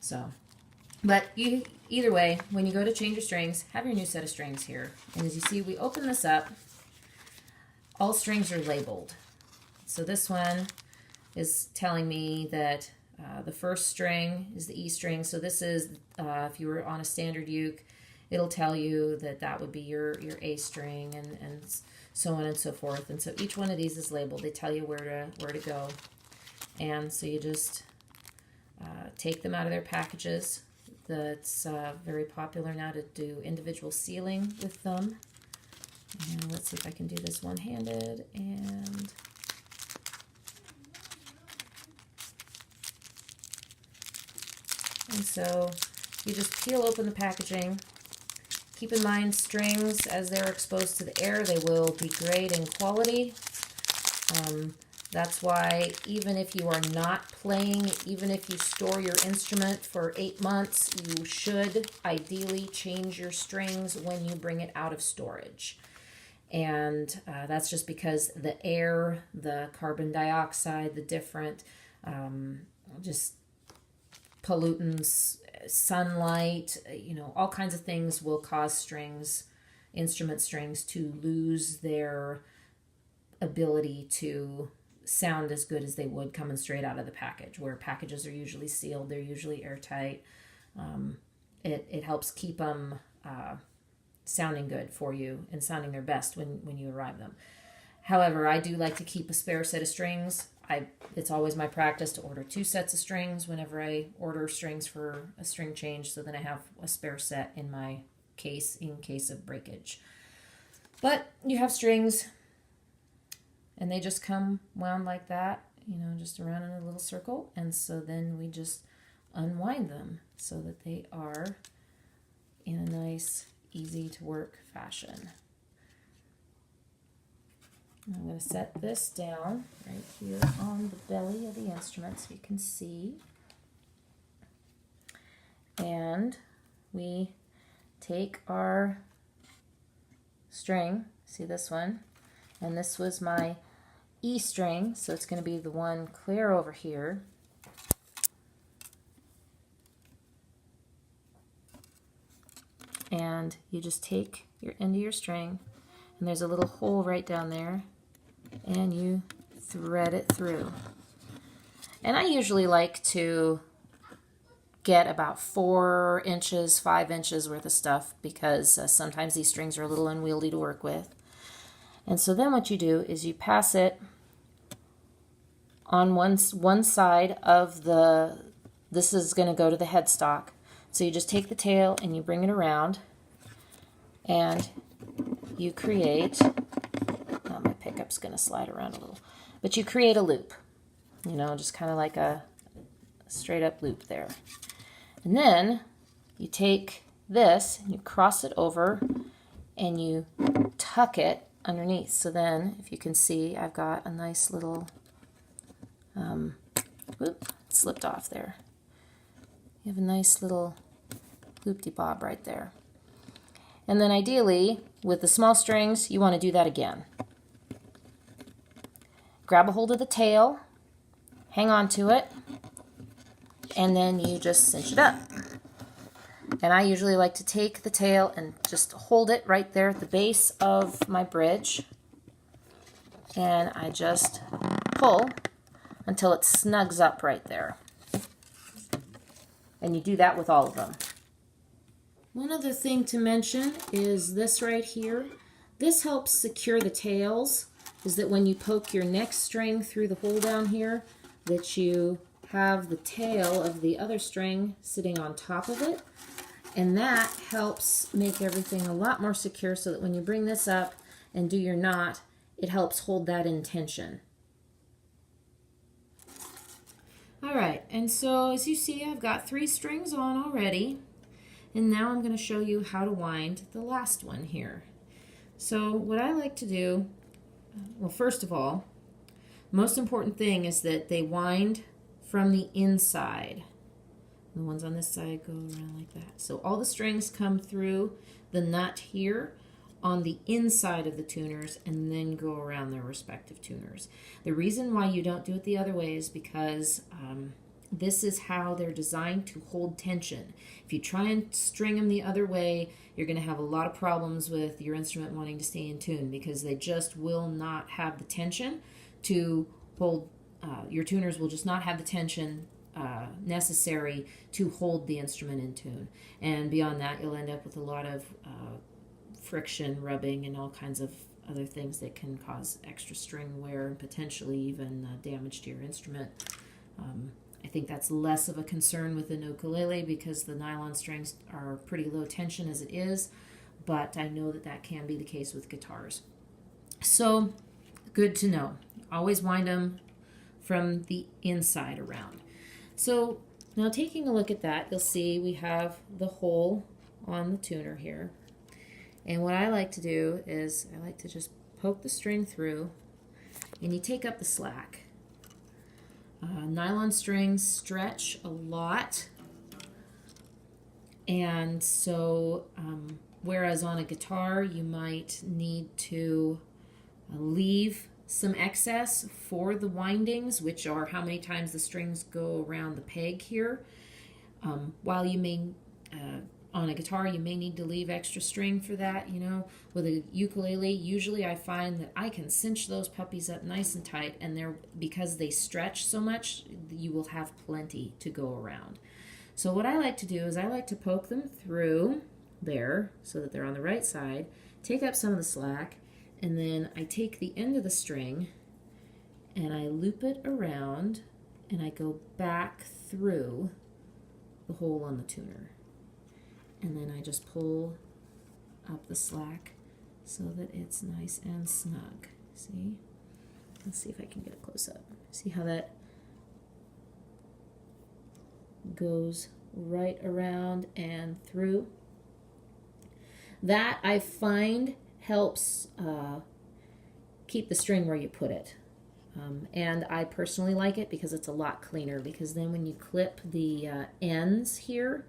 So, but either way, when you go to change your strings, have your new set of strings here. And as you see, we open this up. All strings are labeled. So this one is telling me that the first string is the E string. So this is, if you were on a standard uke, it'll tell you that that would be your A string, and so on and so forth. And so each one of these is labeled. They tell you where to go. And so you just take them out of their packages. That's very popular now to do individual sealing with them. And let's see if I can do this one-handed. And so you just peel open the packaging. Keep in mind, strings, as they're exposed to the air, they will degrade in quality. That's why even if you are not playing, even if you store your instrument for 8 months, you should ideally change your strings when you bring it out of storage. And that's just because the air, the carbon dioxide, the different just pollutants, sunlight, all kinds of things will cause strings, instrument strings, to lose their ability to sound as good as they would coming straight out of the package, where packages are usually sealed, they're usually airtight. It helps keep them sounding good for you and sounding their best when you arrive them. However, I do like to keep a spare set of strings. It's always my practice to order 2 sets of strings whenever I order strings for a string change, so then I have a spare set in my case in case of breakage. But you have strings, and they just come wound like that, just around in a little circle. And so then we just unwind them so that they are in a nice, easy to work fashion. I'm going to set this down right here on the belly of the instrument so you can see. And we take our string, see this one, and this was my E string, so it's going to be the one clear over here. And you just take your end of your string, and there's a little hole right down there, and you thread it through. And I usually like to get about 4 inches, 5 inches worth of stuff, because sometimes these strings are a little unwieldy to work with. And so then what you do is you pass it on one side of this is going to go to the headstock. So you just take the tail and you bring it around, and you create, my pickup's going to slide around a little, but you create a loop, just kind of like a straight up loop there. And then you take this and you cross it over and you tuck it underneath. So then, if you can see, I've got a nice little, it slipped off there. You have a nice little loop-de-bob right there. And then ideally, with the small strings, you want to do that again. Grab a hold of the tail, hang on to it, and then you just cinch it up. And I usually like to take the tail and just hold it right there at the base of my bridge, and I just pull until it snugs up right there. And you do that with all of them. One other thing to mention is this right here. This helps secure the tails, is that when you poke your next string through the hole down here, that you have the tail of the other string sitting on top of it. And that helps make everything a lot more secure, so that when you bring this up and do your knot, it helps hold that in tension. All right, and so as you see, I've got 3 strings on already. And now I'm going to show you how to wind the last one here. So what I like to do, well, first of all, most important thing is that they wind from the inside. The ones on this side go around like that. So all the strings come through the nut here on the inside of the tuners and then go around their respective tuners. The reason why you don't do it the other way is because This is how they're designed to hold tension. If you try and string them the other way, you're going to have a lot of problems with your instrument wanting to stay in tune because they just will not have the tension to hold. Your tuners will just not have the tension necessary to hold the instrument in tune. And beyond that, you'll end up with a lot of friction, rubbing, and all kinds of other things that can cause extra string wear and potentially even damage to your instrument. I think that's less of a concern with an ukulele because the nylon strings are pretty low tension as it is, but I know that that can be the case with guitars. So, good to know. Always wind them from the inside around. So, now taking a look at that, you'll see we have the hole on the tuner here. And what I like to do is I like to just poke the string through and you take up the slack. Nylon strings stretch a lot, and so whereas on a guitar you might need to leave some excess for the windings, which are how many times the strings go around the peg here. While you may on a guitar you may need to leave extra string for that, you know. With a ukulele, usually I find that I can cinch those puppies up nice and tight, and they're, because they stretch so much, you will have plenty to go around. So what I like to do is I like to poke them through there so that they're on the right side, take up some of the slack, and then I take the end of the string and I loop it around and I go back through the hole on the tuner. And then I just pull up the slack so that it's nice and snug. See? Let's see if I can get a close up. See how that goes right around and through? That I find helps keep the string where you put it. And I personally like it because it's a lot cleaner, because then when you clip the ends here,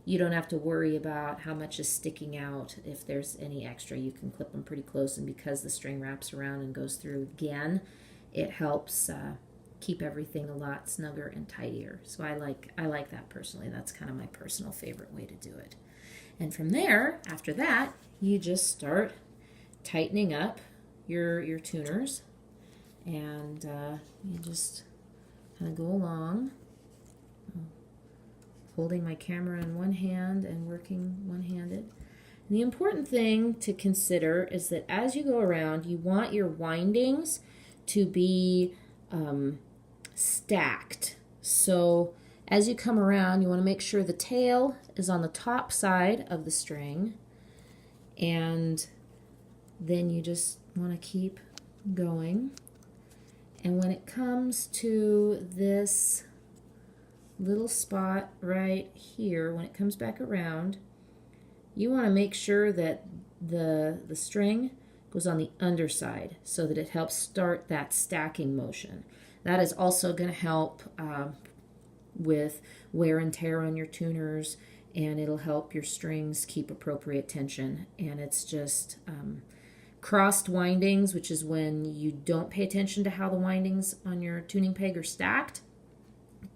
you don't have to worry about how much is sticking out. If there's any extra, you can clip them pretty close, and because the string wraps around and goes through again, it helps keep everything a lot snugger and tidier. So I like that personally. That's kind of my personal favorite way to do it. And from there, after that, you just start tightening up your tuners, and you just kind of go along, holding my camera in one hand and working one-handed. And the important thing to consider is that as you go around, you want your windings to be stacked. So as you come around, you want to make sure the tail is on the top side of the string, and then you just want to keep going. And when it comes to this little spot right here, when it comes back around, you want to make sure that the string goes on the underside so that it helps start that stacking motion. That is also going to help with wear and tear on your tuners, and it'll help your strings keep appropriate tension. And it's just crossed windings, which is when you don't pay attention to how the windings on your tuning peg are stacked,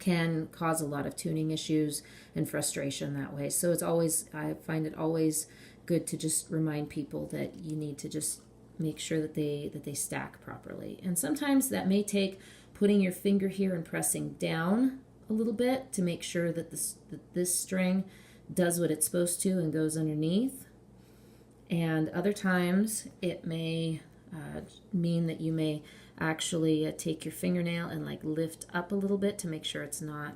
can cause a lot of tuning issues and frustration that way. So it's always, I find it always good to just remind people that you need to just make sure that they stack properly. And sometimes that may take putting your finger here and pressing down a little bit to make sure that this string does what it's supposed to and goes underneath. And other times it may mean that you may actually take your fingernail and like lift up a little bit to make sure it's not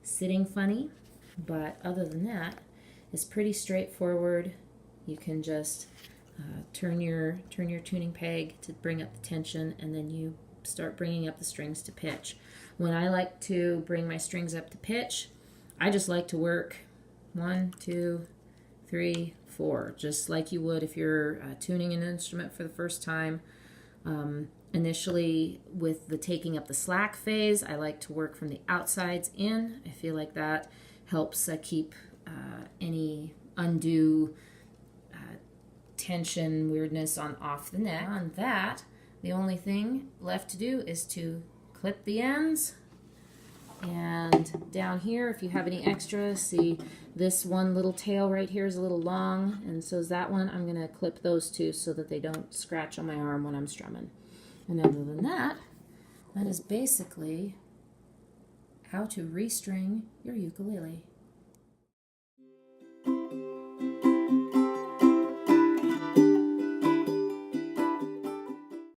sitting funny. But other than that, it's pretty straightforward. You can just turn your tuning peg to bring up the tension, and then you start bringing up the strings to pitch. When I like to bring my strings up to pitch, I just like to work 1, 2, 3, 4, just like you would if you're tuning an instrument for the first time. Initially, with the taking up the slack phase, I like to work from the outsides in. I feel like that helps keep any undue tension, weirdness off the neck. On that, the only thing left to do is to clip the ends And down here, if you have any extras, see this one little tail right here is a little long, and so is that one. I'm going to clip those two so that they don't scratch on my arm when I'm strumming. And other than that, that is basically how to restring your ukulele.